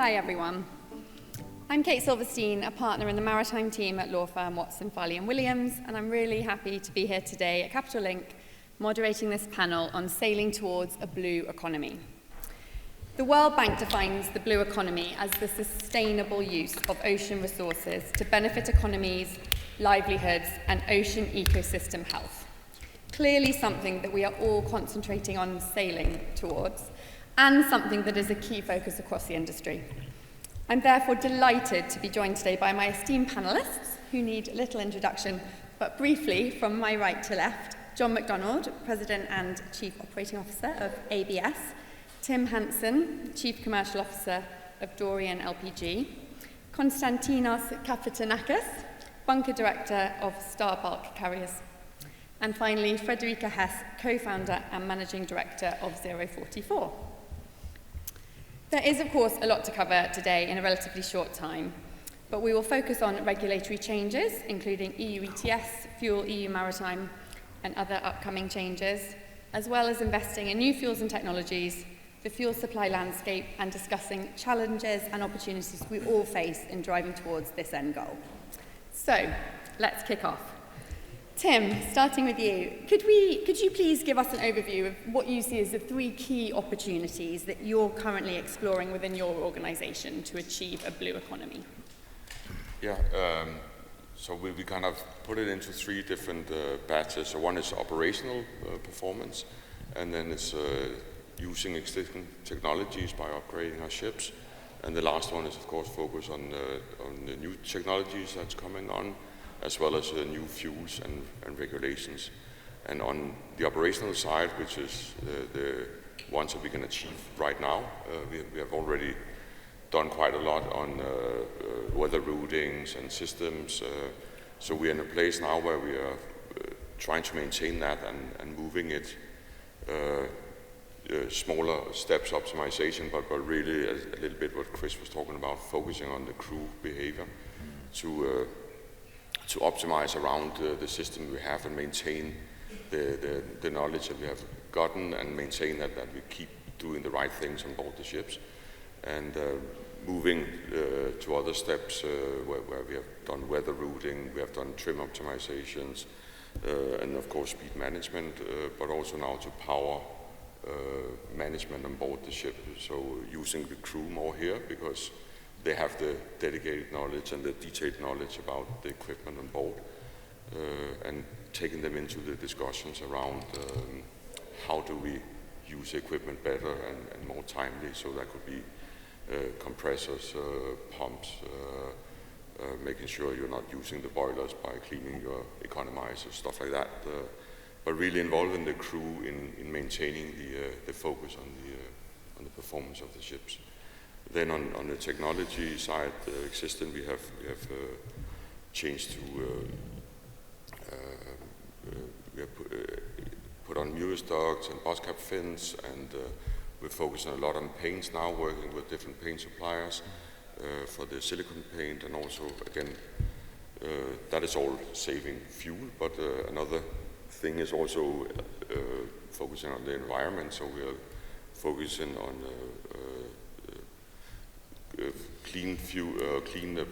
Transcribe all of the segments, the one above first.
Hi, everyone. I'm Kate Silverstein, a partner in the maritime team at law firm Watson, Farley & Williams, and I'm really happy to be here today at Capital Link, moderating this panel on sailing towards a blue economy. The World Bank defines the blue economy as the sustainable use of ocean resources to benefit economies, livelihoods, and ocean ecosystem health. Clearly something that we are all concentrating on sailing towards, and something that is a key focus across the industry. I'm therefore delighted to be joined today by my esteemed panelists, who need little introduction, but briefly, from my right to left, John McDonald, President and Chief Operating Officer of ABS, Tim Hansen, Chief Commercial Officer of Dorian LPG, Constantinos Capetanakis, Bunker Director of Star Bulk Carriers, and finally, Friederike Hesse, Co-founder and Managing Director of 044. There is, of course, a lot to cover today in a relatively short time, but we will focus on regulatory changes, including EU ETS, Fuel EU Maritime, and other upcoming changes, as well as investing in new fuels and technologies, the fuel supply landscape, and discussing challenges and opportunities we all face in driving towards this end goal. So, let's kick off. Tim, starting with you, could you please give us an overview of what you see as the three key opportunities that you're currently exploring within your organization to achieve a blue economy? Yeah, so we kind of put it into three different batches. So one is operational performance, and then it's using existing technologies by upgrading our ships. And the last one is, of course, focus on the new technologies that's coming on, as well as new fuels and regulations. And on the operational side, which is the ones that we can achieve right now, we have already done quite a lot on weather routings and systems. So we're in a place now where we are trying to maintain that and moving it smaller steps optimization, but really a little bit what Chris was talking about, focusing on the crew behavior to optimize around the system we have and maintain the knowledge that we have gotten and maintain that we keep doing the right things on board the ships. And moving to other steps where we have done weather routing, we have done trim optimizations, and of course speed management, but also now to power management on board the ship. So using the crew more here because they have the dedicated knowledge and the detailed knowledge about the equipment on board, and taking them into the discussions around how do we use equipment better and more timely. So that could be compressors, pumps, making sure you're not using the boilers by cleaning your economizers, stuff like that. But really involving the crew in maintaining the focus on the performance of the ships. Then on the technology side, existing, we have changed to we have put on Mewis ducts and boss cap fins, and we're focusing a lot on paints now, working with different paint suppliers for the silicone paint, and also again that is all saving fuel. But another thing is also focusing on the environment. So we are focusing on clean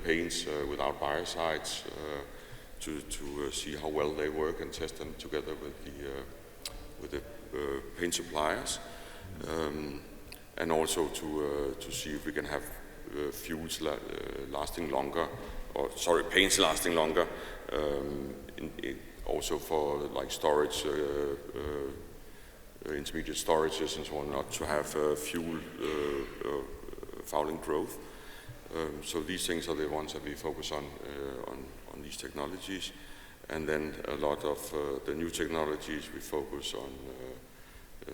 paints without biocides to see how well they work and test them together with the paint suppliers, and also to see if we can have fuels lasting longer, paints lasting longer, also for like storage, intermediate storages and so on, not to have fuel fouling growth. So these things are the ones that we focus on these technologies. And then a lot of the new technologies we focus on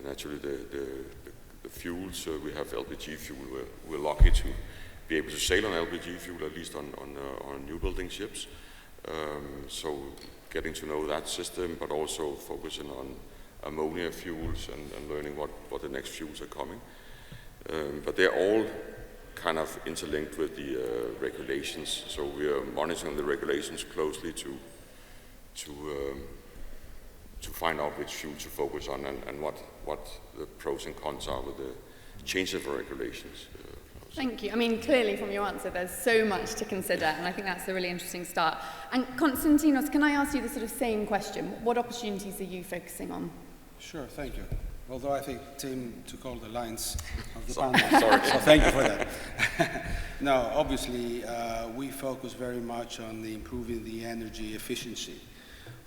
naturally the fuels. We have LPG fuel. We're lucky to be able to sail on LPG fuel, at least on new building ships. So getting to know that system, but also focusing on ammonia fuels and learning what the next fuels are coming. But they're all kind of interlinked with the regulations. So we are monitoring the regulations closely to find out which fuel to focus on and what the pros and cons are with the changes of regulations. Thank you. I mean, clearly from your answer, there's so much to consider, and I think that's a really interesting start. And Constantinos, can I ask you the sort of same question? What opportunities are you focusing on? Sure, thank you. Although I think Tim took all the lines of the Sorry. panel, so thank you for that. No, obviously, we focus very much on improving the energy efficiency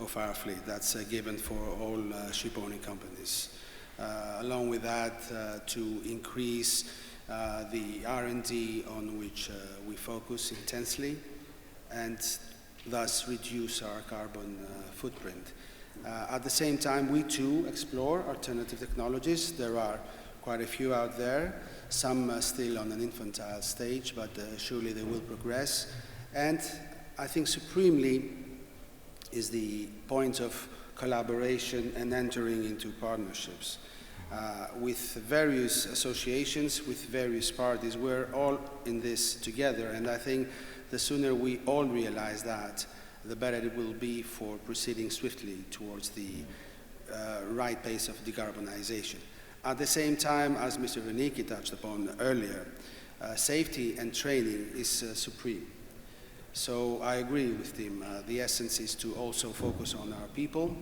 of our fleet. That's a given for all ship-owning companies. Along with that, to increase the R&D on which we focus intensely, and thus reduce our carbon footprint. At the same time, we too explore alternative technologies. There are quite a few out there, some still on an infantile stage, but surely they will progress. And I think supremely is the point of collaboration and entering into partnerships with various associations, with various parties. We're all in this together, and I think the sooner we all realize that, the better it will be for proceeding swiftly towards the right pace of decarbonization. At the same time, as Mr. Friederike touched upon earlier, safety and training is supreme. So I agree with him. The essence is to also focus on our people,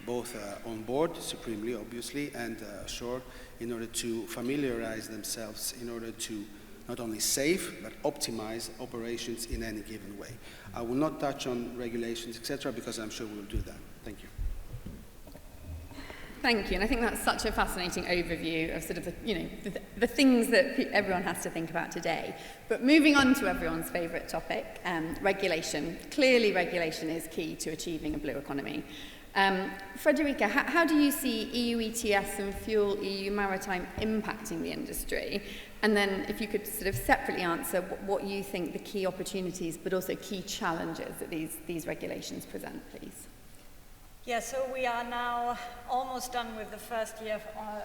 both on board, supremely, obviously, and ashore, in order to familiarize themselves, in order to not only save, but optimize operations in any given way. I will not touch on regulations, etc., because I'm sure we'll do that. Thank you. Thank you, and I think that's such a fascinating overview of sort of the things that everyone has to think about today. But moving on to everyone's favourite topic, regulation. Clearly, regulation is key to achieving a blue economy. Friederike, how do you see EU ETS and Fuel EU Maritime impacting the industry? And then if you could sort of separately answer what you think the key opportunities, but also key challenges that these regulations present, please. Yeah, so we are now almost done with the first year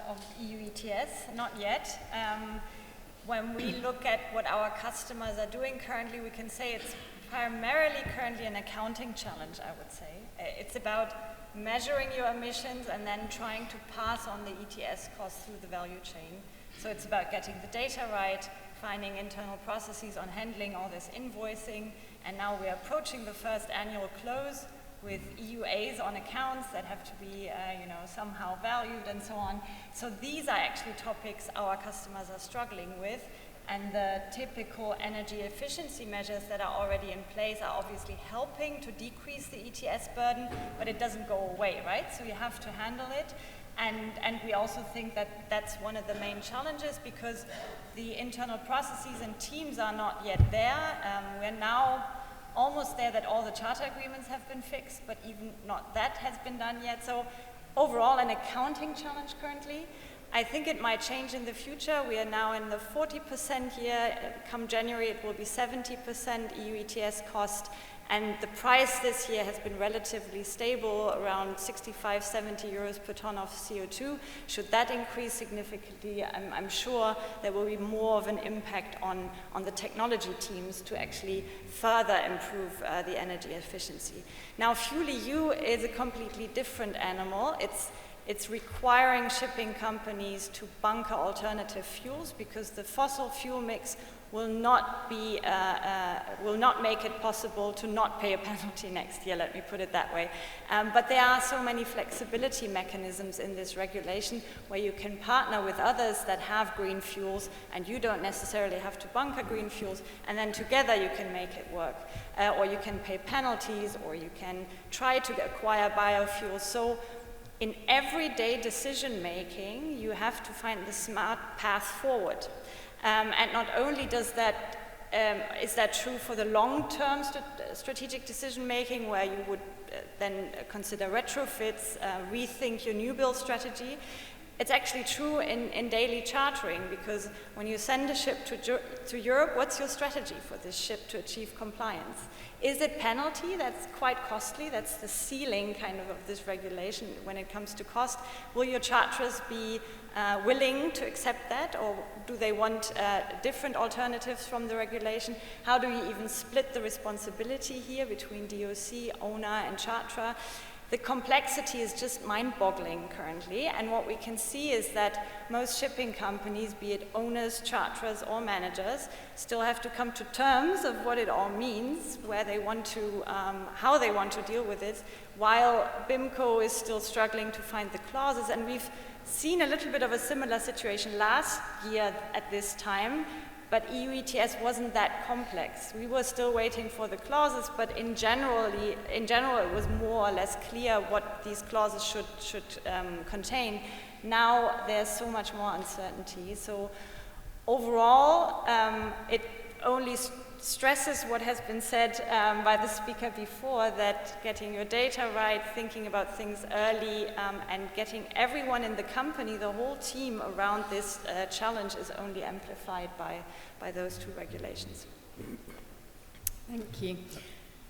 of EU ETS, not yet. When we look at what our customers are doing currently, we can say it's primarily currently an accounting challenge, I would say. It's about measuring your emissions and then trying to pass on the ETS costs through the value chain. So it's about getting the data right, finding internal processes on handling all this invoicing, and now we're approaching the first annual close with EUAs on accounts that have to be somehow valued and so on. So these are actually topics our customers are struggling with, and the typical energy efficiency measures that are already in place are obviously helping to decrease the ETS burden, but it doesn't go away, right? So you have to handle it. And we also think that that's one of the main challenges, because the internal processes and teams are not yet there. We're now almost there that all the charter agreements have been fixed, but even not that has been done yet. So overall, an accounting challenge currently. I think it might change in the future. We are now in the 40% year. Come January, it will be 70% EU ETS cost. And the price this year has been relatively stable, around 65, 70 euros per ton of CO2. Should that increase significantly, I'm sure there will be more of an impact on the technology teams to actually further improve the energy efficiency. Now, Fuel EU is a completely different animal. It's requiring shipping companies to bunker alternative fuels, because the fossil fuel mix will not make it possible to not pay a penalty next year, let me put it that way. But there are so many flexibility mechanisms in this regulation where you can partner with others that have green fuels, and you don't necessarily have to bunker green fuels, and then together you can make it work. Or you can pay penalties, or you can try to acquire biofuels. So in everyday decision making, you have to find the smart path forward. And not only is that true for the long-term strategic decision-making, where you would then consider retrofits, rethink your new build strategy. It's actually true in daily chartering, because when you send a ship to Europe, what's your strategy for this ship to achieve compliance? Is it penalty? That's quite costly. That's the ceiling kind of this regulation when it comes to cost. Will your charterers be willing to accept that, or do they want different alternatives from the regulation? How do you even split the responsibility here between DOC, owner, and charterer? The complexity is just mind-boggling currently, and what we can see is that most shipping companies, be it owners, charterers, or managers, still have to come to terms of what it all means, where they want to, how they want to deal with it, while BIMCO is still struggling to find the clauses. And we've seen a little bit of a similar situation last year at this time, but EU ETS wasn't that complex. We were still waiting for the clauses, but in general, it was more or less clear what these clauses should contain. Now there's so much more uncertainty. So overall, it only stresses what has been said by the speaker before, that getting your data right, thinking about things early, and getting everyone in the company, the whole team around this challenge is only amplified by those two regulations. Thank you.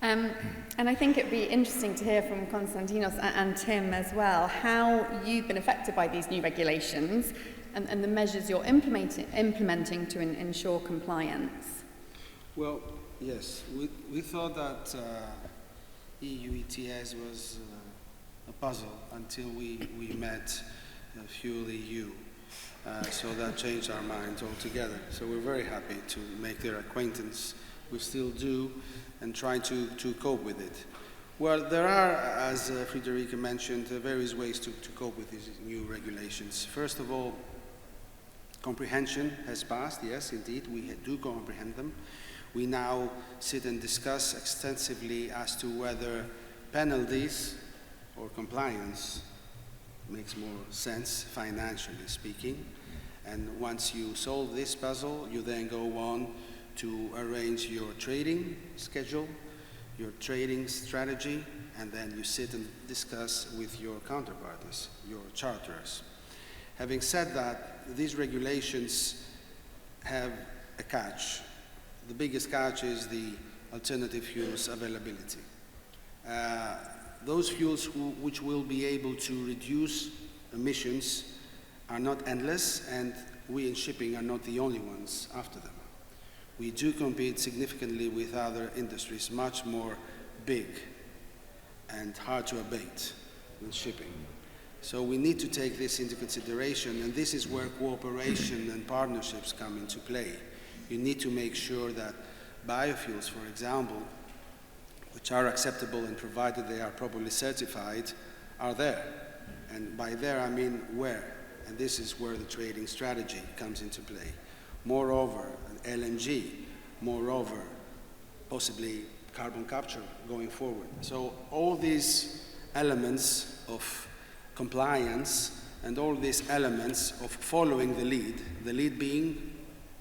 And I think it'd be interesting to hear from Constantinos and Tim as well, how you've been affected by these new regulations and the measures you're implementing to ensure compliance. Well, yes, we thought that EU ETS was a puzzle until we met Fuel EU. So that changed our minds altogether. So we're very happy to make their acquaintance. We still do, and try to cope with it. Well, there are, as Friederike mentioned, various ways to cope with these new regulations. First of all, comprehension has passed. Yes, indeed, we do comprehend them. We now sit and discuss extensively as to whether penalties or compliance makes more sense, financially speaking. And once you solve this puzzle, you then go on to arrange your trading schedule, your trading strategy, and then you sit and discuss with your counterparties, your charterers. Having said that, these regulations have a catch. The biggest catch is the alternative fuels availability. Those fuels which will be able to reduce emissions are not endless, and we in shipping are not the only ones after them. We do compete significantly with other industries, much more big and hard to abate than shipping. So we need to take this into consideration, and this is where cooperation and partnerships come into play. You need to make sure that biofuels, for example, which are acceptable and provided they are properly certified, are there. And by there I mean where. And this is where the trading strategy comes into play. Moreover, LNG, moreover, possibly carbon capture going forward. So all these elements of compliance and all these elements of following the lead being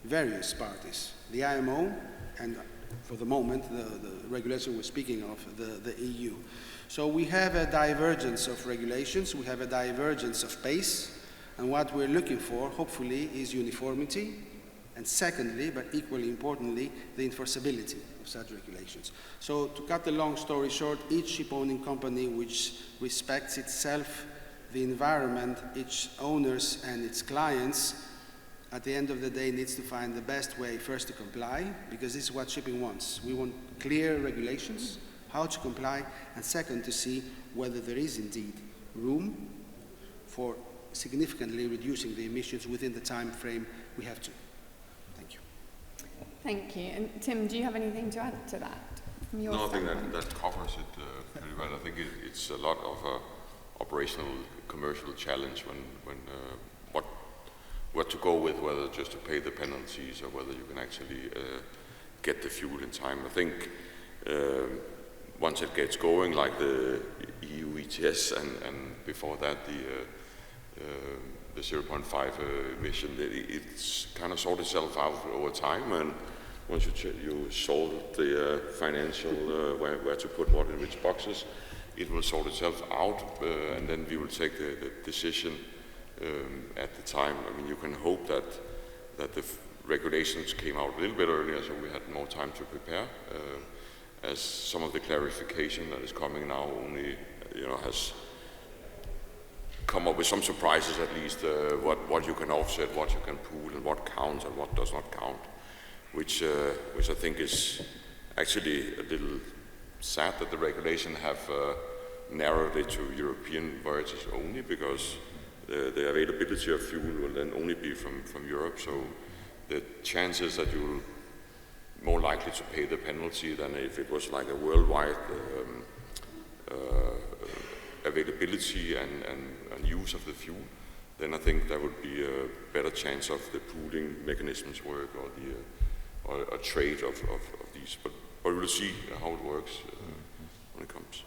various parties, the IMO, and for the moment, the regulation we're speaking of, the EU. So we have a divergence of regulations, we have a divergence of pace, and what we're looking for, hopefully, is uniformity, and secondly, but equally importantly, the enforceability of such regulations. So to cut the long story short, each ship-owning company which respects itself, the environment, its owners and its clients, at the end of the day needs to find the best way first to comply, because this is what shipping wants. We want clear regulations, how to comply, and second, to see whether there is indeed room for significantly reducing the emissions within the time frame we have to. Thank you. Thank you. And Tim, do you have anything to add to that? From your no, I think standpoint? that covers it pretty well. I think it's a lot of operational, commercial challenge when what to go with, whether just to pay the penalties or whether you can actually get the fuel in time. I think once it gets going, like the EU ETS and before that the 0.5 emission, it's kind of sorted itself out over time, and once you solve the financial, where to put what in which boxes, it will sort itself out, and then we will take the decision at the time. I mean, you can hope that the regulations came out a little bit earlier, so we had more time to prepare. As some of the clarification that is coming now only, has come up with some surprises at least. What you can offset, what you can pool, and what counts and what does not count, which I think is actually a little sad that the regulation have narrowed it to European voyages only, because the availability of fuel will then only be from Europe. So the chances that you'll more likely to pay the penalty than if it was like a worldwide availability and use of the fuel, then I think there would be a better chance of the pooling mechanisms work, or a trade of these. But we'll see how it works when it comes.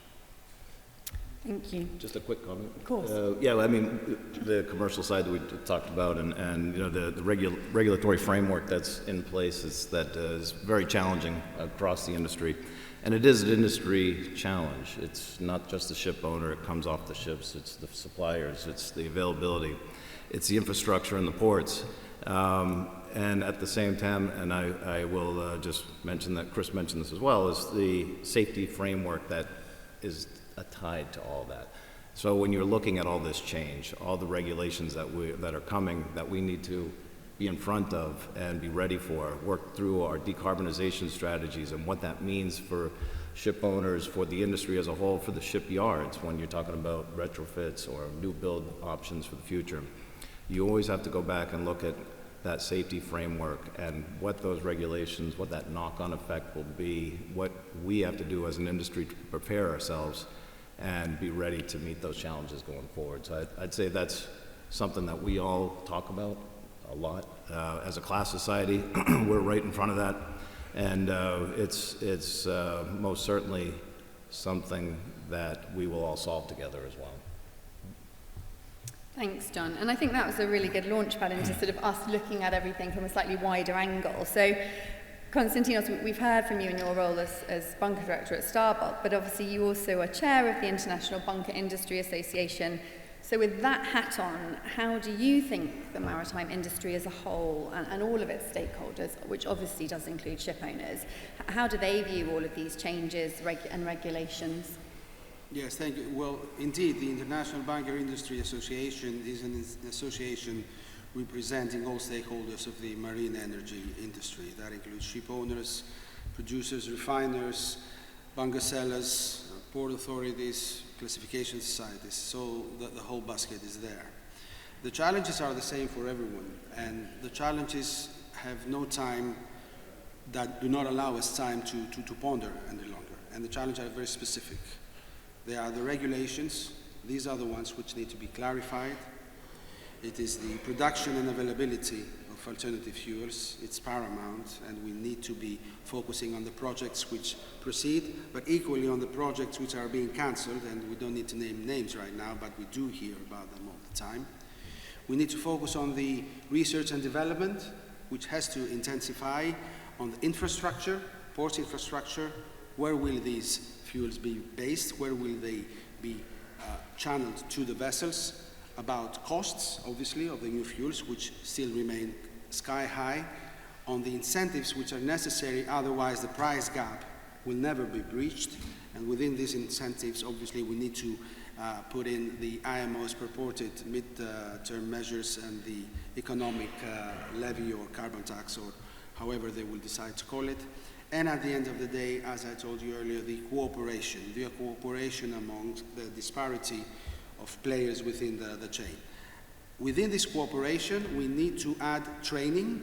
Thank you. Just a quick comment. Of course. Yeah, I mean, the commercial side that we talked about, and you know, the regulatory framework that's in place is very challenging across the industry, and it is an industry challenge. It's not just the ship owner; it comes off the ships. It's the suppliers. It's the availability. It's the infrastructure and the ports. And at the same time, and I will just mention that Chris mentioned this as well, is the safety framework that is tied to all that. So when you're looking at all this change, all the regulations that are coming, that we need to be in front of and be ready for, work through our decarbonization strategies and what that means for ship owners, for the industry as a whole, for the shipyards, when you're talking about retrofits or new build options for the future. You always have to go back and look at that safety framework and what those regulations, what that knock-on effect will be, what we have to do as an industry to prepare ourselves and be ready to meet those challenges going forward. So I'd say that's something that we all talk about a lot. As a class society, we're right in front of that, and it's most certainly something that we will all solve together as well. Thanks, John. And I think that was a really good launchpad into sort of us looking at everything from a slightly wider angle. So, Constantinos, we've heard from you in your role as bunker director at Starbulk, but obviously you also are chair of the International Bunker Industry Association. So with that hat on, how do you think the maritime industry as a whole and all of its stakeholders, which obviously does include ship owners, how do they view all of these changes and regulations? Yes, thank you. Well, indeed, the International Bunker Industry Association is an association representing all stakeholders of the marine energy industry. That includes ship owners, producers, refiners, bunker sellers, port authorities, classification societies. So the whole basket is there. The challenges are the same for everyone, and the challenges have no time, that do not allow us time to ponder any longer. And the challenges are very specific. They are the regulations. These are the ones which need to be clarified. It is the production and availability of alternative fuels. It's paramount, and we need to be focusing on the projects which proceed, but equally on the projects which are being cancelled, and we don't need to name names right now, but we do hear about them all the time. We need to focus on the research and development, which has to intensify, on the infrastructure, port infrastructure. Where will these fuels be based? Where will they be channeled to the vessels? About costs, obviously, of the new fuels, which still remain sky high. On the incentives which are necessary, otherwise the price gap will never be breached. And within these incentives, obviously, we need to put in the IMO's purported mid-term measures and the economic levy or carbon tax, or however they will decide to call it. And at the end of the day, as I told you earlier, the cooperation among the disparity of players within the chain. Within this cooperation, we need to add training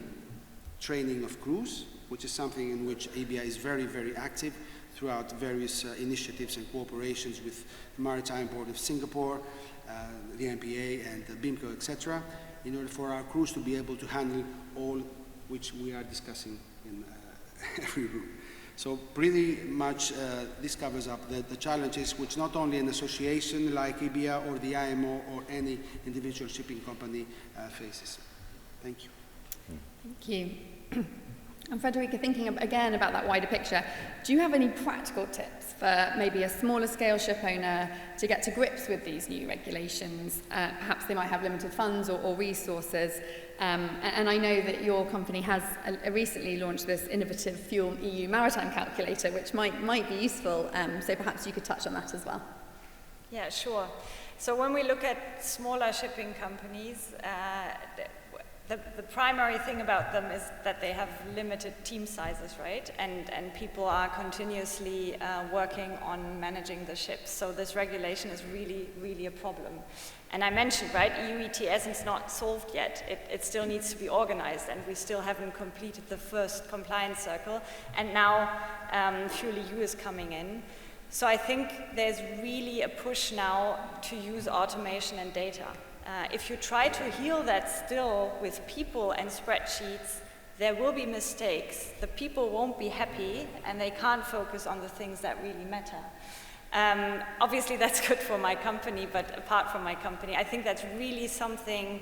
of crews, which is something in which IBIA is very, very active throughout various initiatives and cooperations with the Maritime Port of Singapore, the MPA and the BIMCO, etc., in order for our crews to be able to handle all which we are discussing in every room. So pretty much this covers up the challenges which not only an association like IBIA or the IMO or any individual shipping company faces. Thank you. Thank you. And Friederike, thinking again about that wider picture, do you have any practical tips for maybe a smaller scale ship owner to get to grips with these new regulations? Perhaps they might have limited funds or resources. And I know that your company has recently launched this innovative Fuel EU maritime calculator, which might be useful. So perhaps you could touch on that as well. Yeah, sure. So when we look at smaller shipping companies, the primary thing about them is that they have limited team sizes, right? And people are continuously working on managing the ships. So this regulation is really, really a problem. And I mentioned, right, EU ETS is not solved yet. It still needs to be organized, and we still haven't completed the first compliance circle. And now Fuel EU is coming in. So I think there's really a push now to use automation and data. If you try to heal that still with people and spreadsheets, there will be mistakes. The people won't be happy, and they can't focus on the things that really matter. Obviously, that's good for my company, but apart from my company, I think that's really something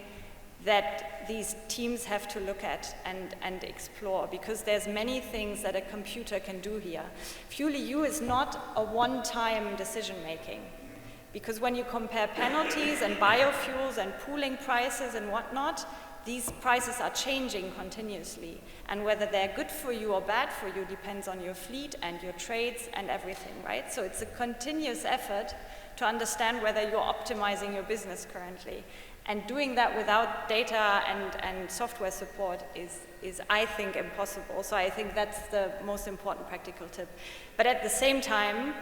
that these teams have to look at and explore, because there's many things that a computer can do here. Fuel EU is not a one-time decision-making, because when you compare penalties and biofuels and pooling prices and whatnot, these prices are changing continuously. And whether they're good for you or bad for you depends on your fleet and your trades and everything, right? So it's a continuous effort to understand whether you're optimizing your business currently. And doing that without data and software support is, I think, impossible. So I think that's the most important practical tip. But at the same time,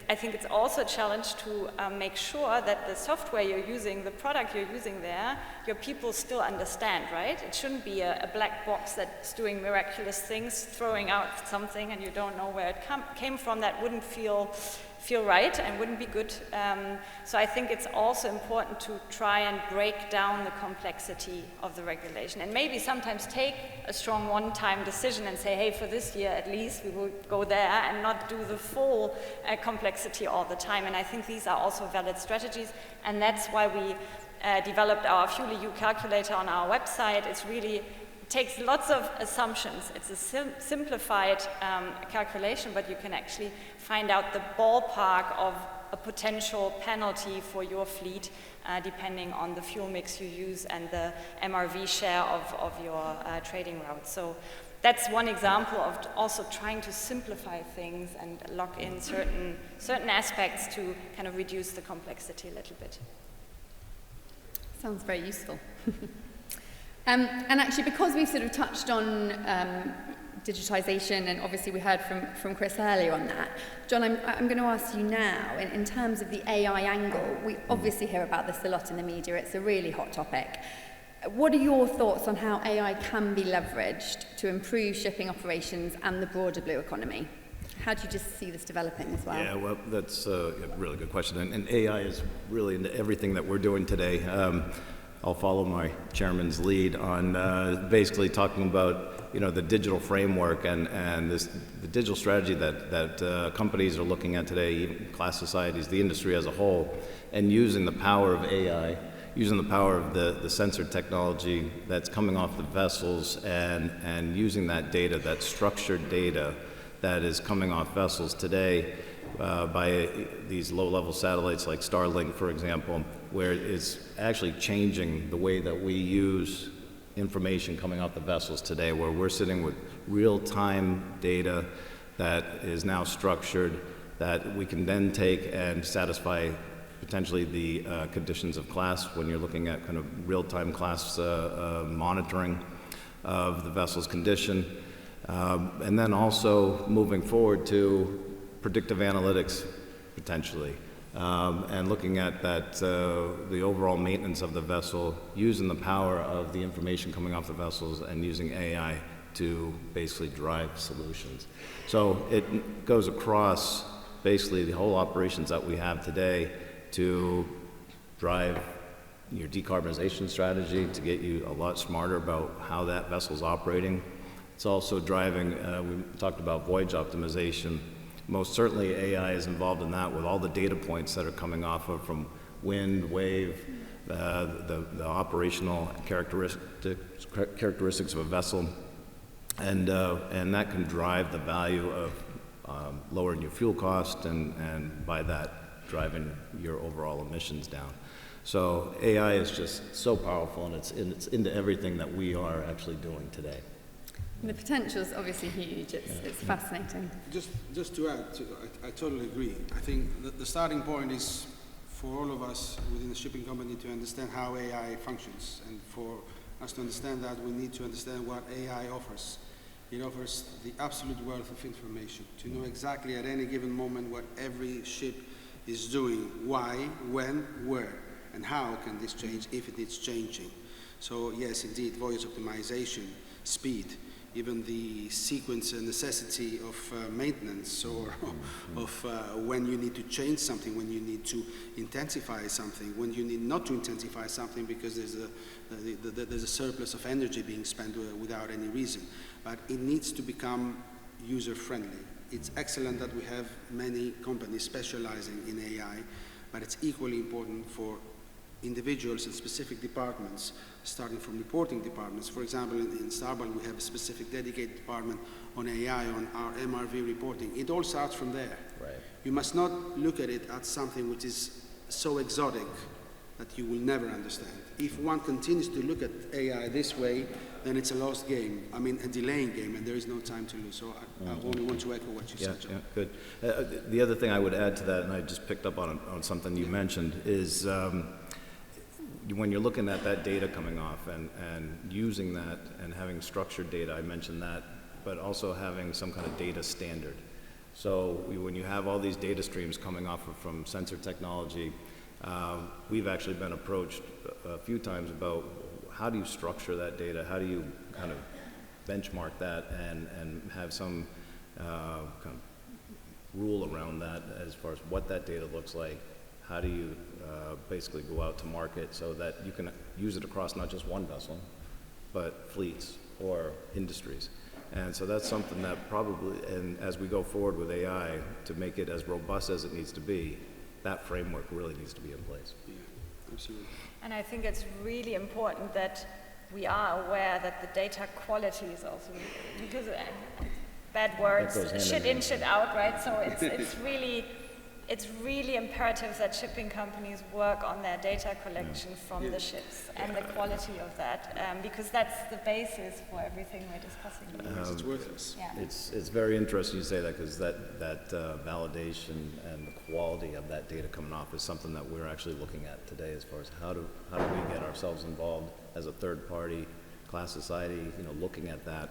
I think it's also a challenge to make sure that the software you're using, the product you're using there, your people still understand, right? It shouldn't be a black box that's doing miraculous things, throwing out something and you don't know where it came from. That wouldn't feel right and wouldn't be good. So I think it's also important to try and break down the complexity of the regulation, and maybe sometimes take a strong one-time decision and say, hey, for this year at least we will go there, and not do the full complexity all the time. And I think these are also valid strategies, and that's why we developed our Fuel EU calculator on our website. It takes lots of assumptions. It's a simplified calculation, but you can actually find out the ballpark of a potential penalty for your fleet depending on the fuel mix you use and the MRV share of your trading route. So that's one example of also trying to simplify things and lock in certain aspects to kind of reduce the complexity a little bit. Sounds very useful. And actually, because we've sort of touched on digitization, and obviously we heard from Chris earlier on that, John, I'm going to ask you now, in terms of the AI angle, we obviously hear about this a lot in the media. It's a really hot topic. What are your thoughts on how AI can be leveraged to improve shipping operations and the broader blue economy? How do you just see this developing as well? Yeah, well, that's a really good question. And AI is really into everything that we're doing today. I'll follow my chairman's lead on basically talking about the digital framework and the digital strategy that companies are looking at today, even class societies, the industry as a whole, and using the power of AI, using the power of the sensor technology that's coming off the vessels, and using that data, that structured data that is coming off vessels today by these low-level satellites like Starlink, for example, where it's actually changing the way that we use information coming off the vessels today, where we're sitting with real-time data that is now structured, that we can then take and satisfy potentially the conditions of class when you're looking at kind of real-time class monitoring of the vessel's condition. And then also moving forward to predictive analytics, potentially, and looking at that, the overall maintenance of the vessel, using the power of the information coming off the vessels and using AI to basically drive solutions. So it goes across basically the whole operations that we have today to drive your decarbonization strategy, to get you a lot smarter about how that vessel's operating. It's also driving, we talked about voyage optimization. Most certainly AI is involved in that with all the data points that are coming off of from wind, wave, the operational characteristics of a vessel. And that can drive the value of lowering your fuel cost and by that driving your overall emissions down. So AI is just so powerful, and it's into everything that we are actually doing today. The potential is obviously huge. It's fascinating. Just to add, I totally agree. I think the starting point is for all of us within the shipping company to understand how AI functions, and for us to understand that, we need to understand what AI offers. It offers the absolute wealth of information, to know exactly at any given moment what every ship is doing, why, when, where, and how can this change if it is changing. So yes, indeed, voyage optimization, speed, even the sequence and necessity of maintenance, or of when you need to change something, when you need to intensify something, when you need not to intensify something because there's a surplus of energy being spent without any reason. But it needs to become user-friendly. It's excellent that we have many companies specializing in AI, but it's equally important for individuals in specific departments, starting from reporting departments. For example, in Starbucks, we have a specific dedicated department on AI, on our MRV reporting. It all starts from there. Right. You must not look at it as something which is so exotic that you will never understand. If one continues to look at AI this way, then it's a lost game. I mean, a delaying game, and there is no time to lose. So I only want to echo what you said, John. Yeah, good. The other thing I would add to that, and I just picked up on something you mentioned, is when you're looking at that data coming off and using that and having structured data, I mentioned that, but also having some kind of data standard. So when you have all these data streams coming off from sensor technology, we've actually been approached a few times about how do you structure that data, how do you kind of benchmark that and have some kind of rule around that as far as what that data looks like. How do you basically go out to market so that you can use it across not just one vessel, but fleets or industries? And so that's something that probably, and as we go forward with AI, to make it as robust as it needs to be, that framework really needs to be in place. Yeah, absolutely. And I think it's really important that we are aware that the data quality is also, because bad words, shit in, shit out, right? So it's really imperative that shipping companies work on their data collection from the ships and the quality of that, because that's the basis for everything we're discussing. It's worthless. Yeah. It's very interesting you say that, because that validation and the quality of that data coming off is something that we're actually looking at today, as far as how do we get ourselves involved as a third party class society, looking at that,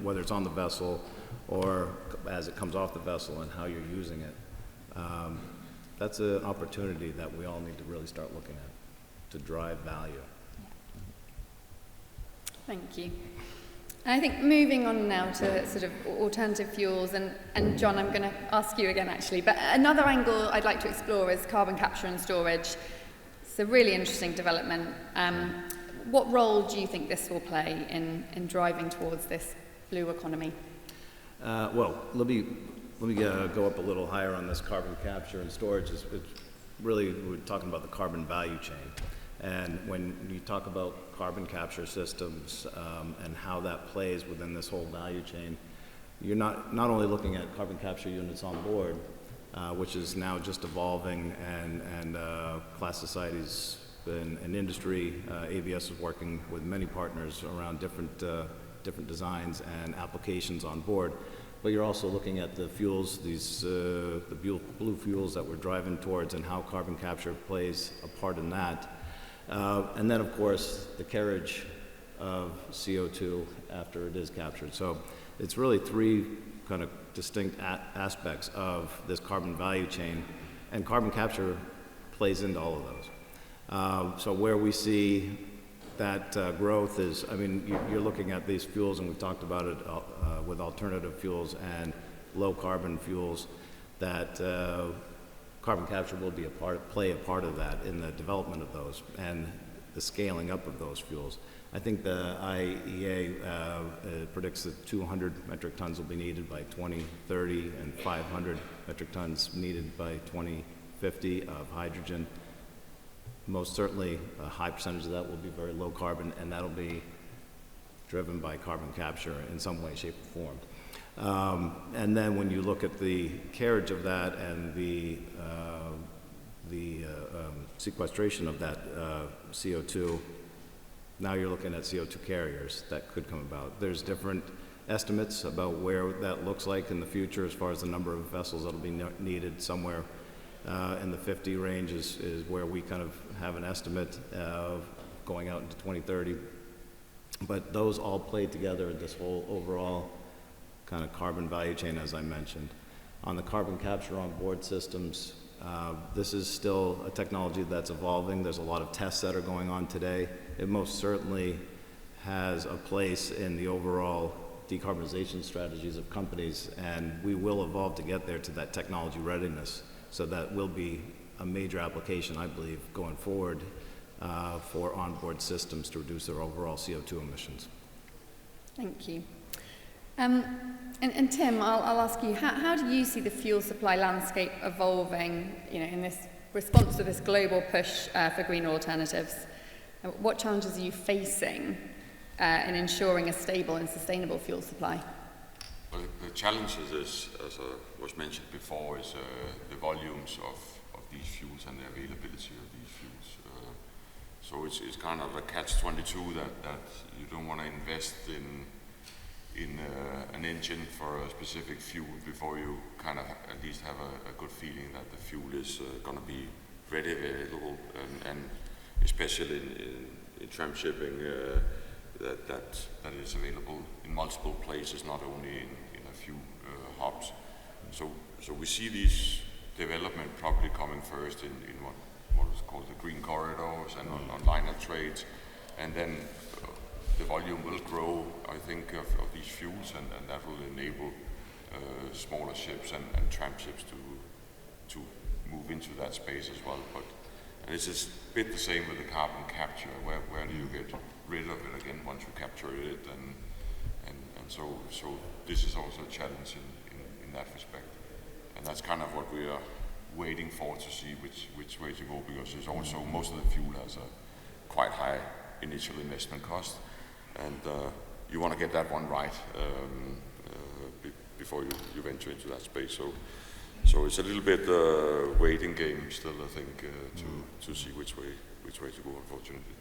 whether it's on the vessel or as it comes off the vessel and how you're using it. That's an opportunity that we all need to really start looking at to drive value. Thank you. I think moving on now to sort of alternative fuels, and John, I'm going to ask you again actually, but another angle I'd like to explore is carbon capture and storage. It's a really interesting development. What role do you think this will play in driving towards this blue economy? Well, let me go up a little higher on this carbon capture and storage. It's really, we're talking about the carbon value chain. And when you talk about carbon capture systems and how that plays within this whole value chain, you're not only looking at carbon capture units on board, which is now just evolving, and class societies and industry, ABS is working with many partners around different designs and applications on board. But you're also looking at the fuels, the blue fuels that we're driving towards, and how carbon capture plays a part in that. And then, of course, the carriage of CO2 after it is captured. So it's really three kind of distinct aspects of this carbon value chain, and carbon capture plays into all of those. So where we see that growth is, I mean, you're looking at these fuels, and we've talked about it with alternative fuels and low carbon fuels, that carbon capture will be play a part of that in the development of those and the scaling up of those fuels. I think the IEA predicts that 200 metric tons will be needed by 2030 and 500 metric tons needed by 2050 of hydrogen. Most certainly, a high percentage of that will be very low carbon, and that'll be driven by carbon capture in some way, shape, or form. And then when you look at the carriage of that and the sequestration of that CO2, now you're looking at CO2 carriers that could come about. There's different estimates about where that looks like in the future as far as the number of vessels that'll be needed. Somewhere in the 50 range is where we kind of have an estimate of going out into 2030. But those all play together in this whole overall kind of carbon value chain, as I mentioned. On the carbon capture on board systems, this is still a technology that's evolving. There's a lot of tests that are going on today. It most certainly has a place in the overall decarbonization strategies of companies, and we will evolve to get there to that technology readiness. So that will be a major application, I believe, going forward for onboard systems to reduce their overall CO2 emissions. Thank you. And Tim, I'll ask you, how do you see the fuel supply landscape evolving, in this response to this global push for greener alternatives? What challenges are you facing in ensuring a stable and sustainable fuel supply? Well, the challenges is, as was mentioned before, is the volumes of these fuels and the availability of these fuels. So it's kind of a catch-22 that you don't want to invest in an engine for a specific fuel before you kind of at least have a good feeling that the fuel is going to be ready, available, and especially in tramp shipping, that is available in multiple places, not only in a few hubs. So we see these development probably coming first in what is called the green corridors and on liner trades, and then the volume will grow, I think, of these fuels, and that will enable smaller ships and tramp ships to move into that space as well. And it's a bit the same with the carbon capture. Where do you get rid of it again once you capture it? And so this is also a challenge in that respect. And that's kind of what we are waiting for to see which way to go, because there's also most of the fuel has a quite high initial investment cost, and you want to get that one right before you venture into that space. So it's a little bit waiting game still, I think, to see which way to go, unfortunately.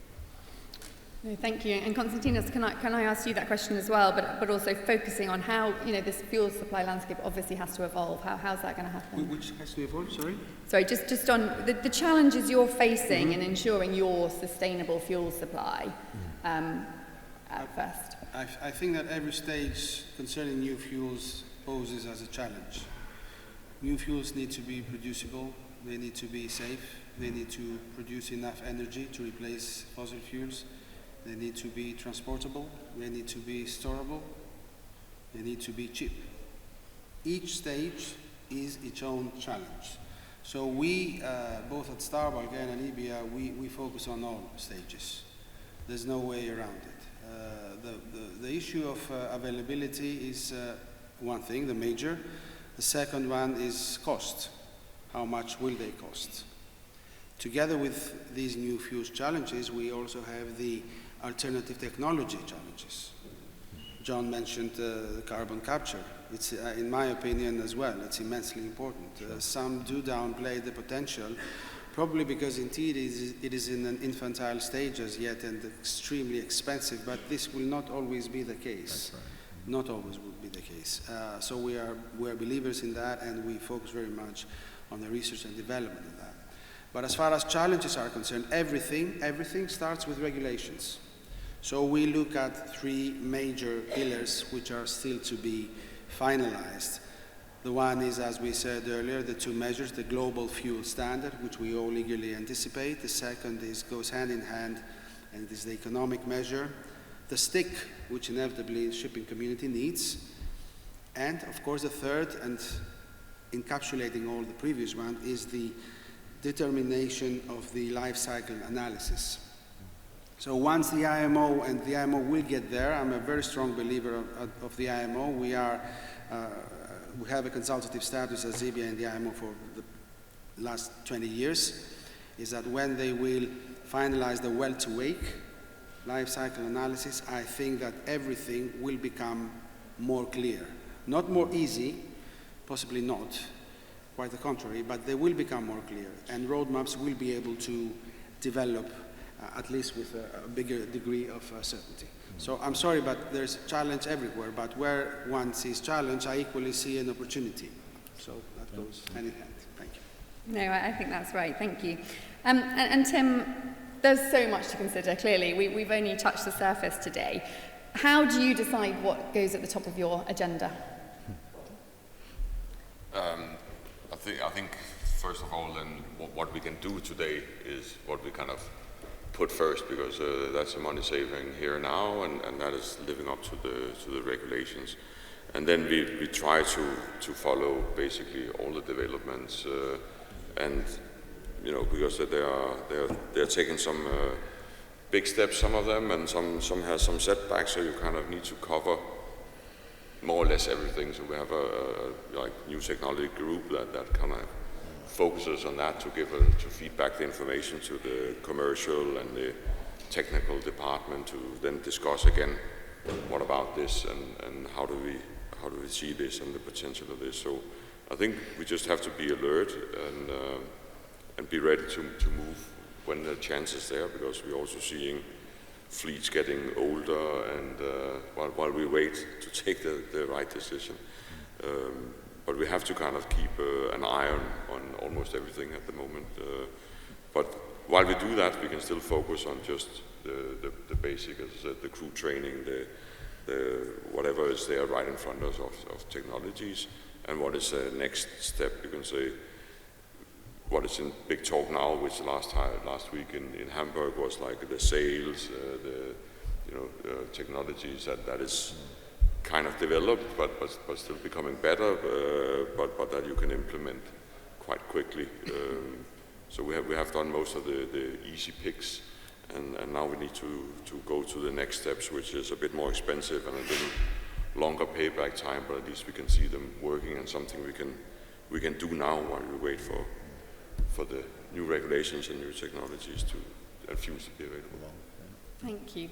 No, thank you. And Constantinos, can I ask you that question as well, but also focusing on how, this fuel supply landscape obviously has to evolve. How's that going to happen? Which has to evolve, sorry? Sorry, just on the challenges you're facing in ensuring your sustainable fuel supply first. I think that every stage concerning new fuels poses as a challenge. New fuels need to be producible, they need to be safe, they need to produce enough energy to replace fossil fuels, they need to be transportable, they need to be storable, they need to be cheap. Each stage is its own challenge. So we, both at Starbuck and IBIA, we focus on all stages. There's no way around it. The issue of availability is one thing, the major. The second one is cost. How much will they cost? Together with these new fuels challenges, we also have the alternative technology challenges. John mentioned carbon capture. It's, in my opinion as well, it's immensely important. Some do downplay the potential, probably because indeed it is in an infantile stage as yet and extremely expensive, but this will not always be the case. That's right. Not always will be the case. So we are believers in that, and we focus very much on the research and development of that. But as far as challenges are concerned, everything starts with regulations. So we look at three major pillars which are still to be finalized. The one is, as we said earlier, the two measures, the global fuel standard, which we all eagerly anticipate. The second goes hand in hand, and it is the economic measure. The stick, which inevitably the shipping community needs. And of course the third, and encapsulating all the previous one, is the determination of the life cycle analysis. So once the IMO, and the IMO will get there, I'm a very strong believer of the IMO. We have a consultative status as IBIA in the IMO for the last 20 years, is that when they will finalize the well-to-wake life cycle analysis, I think that everything will become more clear. Not more easy, possibly not, quite the contrary, but they will become more clear, and roadmaps will be able to develop at least with a bigger degree of certainty. So I'm sorry, but there's challenge everywhere, but where one sees challenge, I equally see an opportunity. So that goes hand in hand. Thank you. No, I think that's right. Thank you. And Tim, there's so much to consider, clearly. We've only touched the surface today. How do you decide what goes at the top of your agenda? I think first of all, then what we can do today is what we kind of put first, because that's a money saving here now, and that is living up to the regulations. And then we try to follow basically all the developments, and because they're taking some big steps, some of them, and some has some setbacks. So you kind of need to cover more or less everything. So we have a like new technology group that kind of focuses on that to feed back the information to the commercial and the technical department to then discuss again what about this and how do we see this and the potential of this. So I think we just have to be alert and be ready to move when the chance is there, because we're also seeing fleets getting older, and while we wait to take the right decision. But we have to kind of keep an eye on almost everything at the moment. But while we do that, we can still focus on just the basic, as I said, the crew training, the whatever is there right in front of us of technologies, and what is the next step. You can say what is in big talk now, which last week in Hamburg was like the sales, technologies that is kind of developed, but still becoming better, but that you can implement quite quickly. So we have done most of the easy picks, and now we need to go to the next steps, which is a bit more expensive and a little longer payback time, but at least we can see them working, and something we can do now while we wait for the new regulations and new technologies and fuels to be available. Thank you.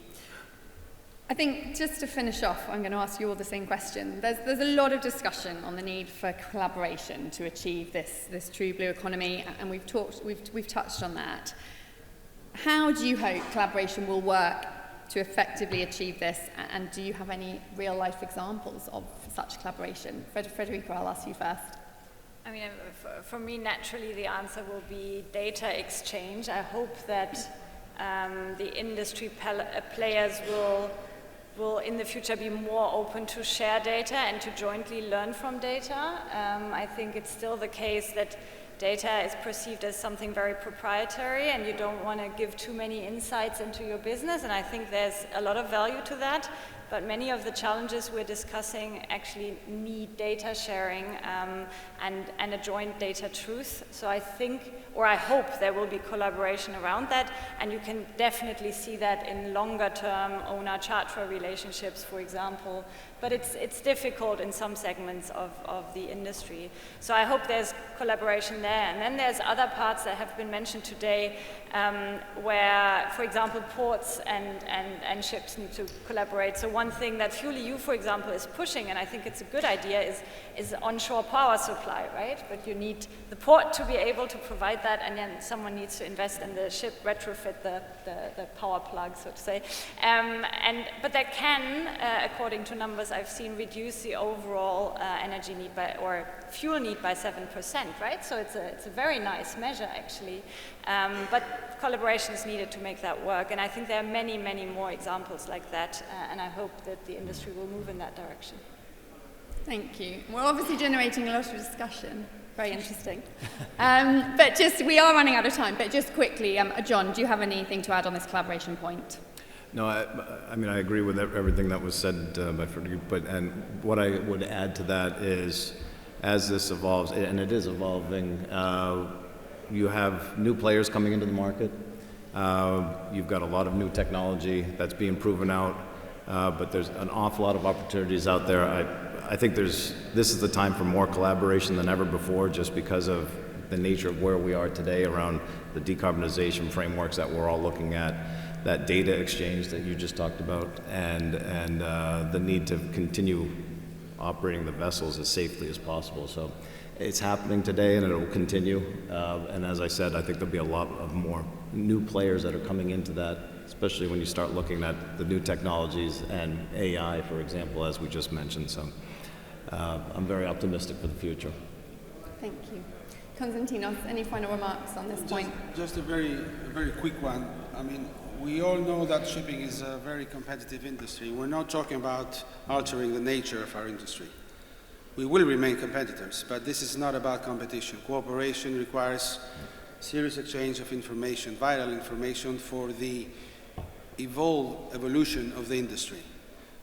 I think just to finish off, I'm going to ask you all the same question. There's a lot of discussion on the need for collaboration to achieve this true blue economy, and we've touched on that. How do you hope collaboration will work to effectively achieve this, and do you have any real-life examples of such collaboration? Friederike, I'll ask you first. I mean, for me, naturally, the answer will be data exchange. I hope that the industry players will in the future be more open to share data and to jointly learn from data. I think it's still the case that data is perceived as something very proprietary, and you don't want to give too many insights into your business, and I think there's a lot of value to that. But many of the challenges we're discussing actually need data sharing and a joint data truth. So I think, or I hope, there will be collaboration around that, and you can definitely see that in longer term owner-charterer relationships, for example. But it's difficult in some segments of the industry. So I hope there's collaboration there. And then there's other parts that have been mentioned today where, for example, ports and ships need to collaborate. So one thing that FuelEU, for example, is pushing, and I think it's a good idea, is onshore power supply, right? But you need the port to be able to provide that, and then someone needs to invest in the ship, retrofit the power plug, so to say. But that can, according to numbers I've seen, reduce the overall energy need or fuel need by 7%, right? So it's a very nice measure, actually. But collaboration is needed to make that work, and I think there are many, many more examples like that, and I hope that the industry will move in that direction. Thank you. We're obviously generating a lot of discussion. Very interesting. But we are running out of time, but just quickly, John, do you have anything to add on this collaboration point? No, I mean, I agree with everything that was said by Friederike, and what I would add to that is, as this evolves, and it is evolving, you have new players coming into the market. You've got a lot of new technology that's being proven out, but there's an awful lot of opportunities out there. I think this is the time for more collaboration than ever before, just because of the nature of where we are today around the decarbonization frameworks that we're all looking at, that data exchange that you just talked about, and the need to continue operating the vessels as safely as possible. So it's happening today, and it will continue. And as I said, I think there'll be a lot of more new players that are coming into that, especially when you start looking at the new technologies and AI, for example, as we just mentioned. So I'm very optimistic for the future. Thank you. Constantinos, any final remarks on this point? Just a very quick one. I mean, we all know that shipping is a very competitive industry. We're not talking about altering the nature of our industry. We will remain competitors, but this is not about competition. Cooperation requires serious exchange of information, vital information for the evolution of the industry.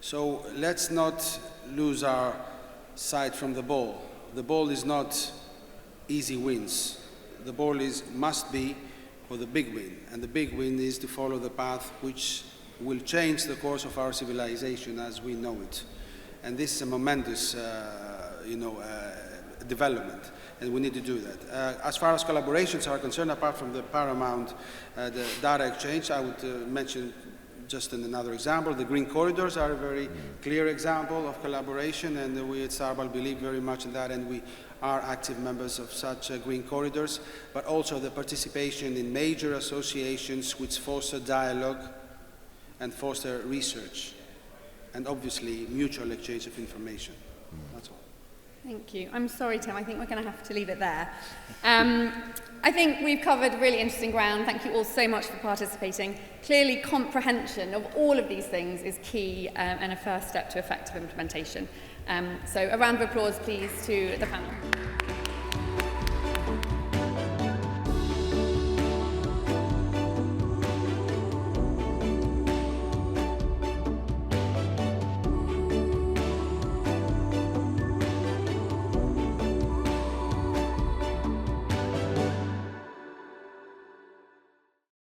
So let's not lose our sight from the ball. The ball is not easy wins. The ball must be for the big win, and the big win is to follow the path which will change the course of our civilization as we know it. And this is a momentous development, and we need to do that. As far as collaborations are concerned, apart from the paramount, the data exchange, I would mention just another example. The green corridors are a very clear example of collaboration, and we at Starball believe very much in that, and we are active members of such green corridors, but also the participation in major associations which foster dialogue and foster research, and obviously mutual exchange of information. That's all. Thank you. I'm sorry, Tim. I think we're going to have to leave it there. I think we've covered really interesting ground. Thank you all so much for participating. Clearly, comprehension of all of these things is key and a first step to effective implementation. So a round of applause, please, to the panel.